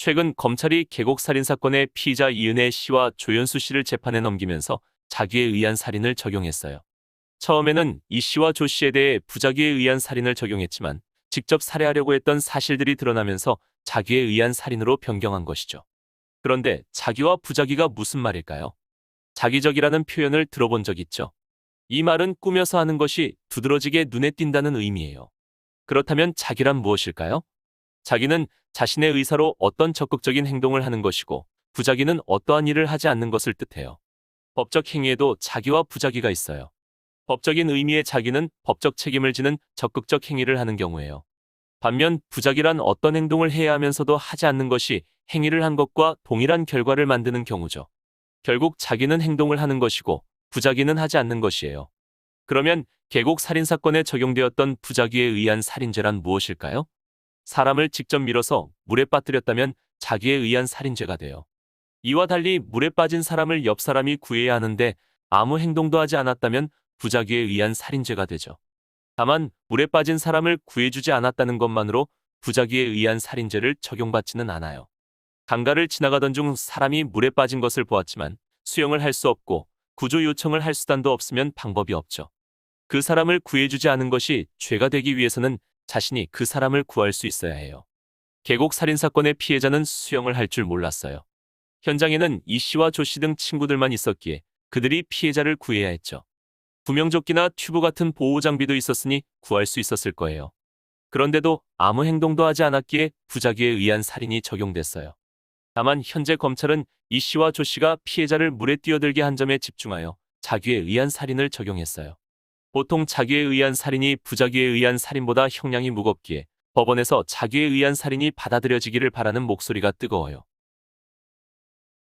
최근 검찰이 계곡 살인 사건의 피의자 이은혜 씨와 조연수 씨를 재판에 넘기면서 자기에 의한 살인을 적용했어요. 처음에는 이 씨와 조 씨에 대해 부작위에 의한 살인을 적용했지만 직접 살해하려고 했던 사실들이 드러나면서 자기에 의한 살인으로 변경한 것이죠. 그런데 자기와 부작위가 무슨 말일까요? 자기적이라는 표현을 들어본 적 있죠? 이 말은 꾸며서 하는 것이 두드러지게 눈에 띈다는 의미예요. 그렇다면 자기란 무엇일까요? 자기는 자신의 의사로 어떤 적극적인 행동을 하는 것이고, 부작위는 어떠한 일을 하지 않는 것을 뜻해요. 법적 행위에도 자기와 부작위가 있어요. 법적인 의미의 자기는 법적 책임을 지는 적극적 행위를 하는 경우예요. 반면 부작위란 어떤 행동을 해야 하면서도 하지 않는 것이 행위를 한 것과 동일한 결과를 만드는 경우죠. 결국 자기는 행동을 하는 것이고 부작위는 하지 않는 것이에요. 그러면 계곡 살인 사건에 적용되었던 부작위에 의한 살인죄란 무엇일까요? 사람을 직접 밀어서 물에 빠뜨렸다면 자기에 의한 살인죄가 돼요. 이와 달리 물에 빠진 사람을 옆 사람이 구해야 하는데 아무 행동도 하지 않았다면 부작위에 의한 살인죄가 되죠. 다만 물에 빠진 사람을 구해주지 않았다는 것만으로 부작위에 의한 살인죄를 적용받지는 않아요. 강가를 지나가던 중 사람이 물에 빠진 것을 보았지만 수영을 할 수 없고 구조 요청을 할 수단도 없으면 방법이 없죠. 그 사람을 구해주지 않은 것이 죄가 되기 위해서는 자신이 그 사람을 구할 수 있어야 해요. 계곡 살인 사건의 피해자는 수영을 할 줄 몰랐어요. 현장에는 이 씨와 조 씨 등 친구들만 있었기에 그들이 피해자를 구해야 했죠. 구명조끼나 튜브 같은 보호 장비도 있었으니 구할 수 있었을 거예요. 그런데도 아무 행동도 하지 않았기에 부작위에 의한 살인이 적용됐어요. 다만 현재 검찰은 이 씨와 조 씨가 피해자를 물에 뛰어들게 한 점에 집중하여 자기에 의한 살인을 적용했어요. 보통 자기에 의한 살인이 부작위에 의한 살인보다 형량이 무겁기에 법원에서 자기에 의한 살인이 받아들여지기를 바라는 목소리가 뜨거워요.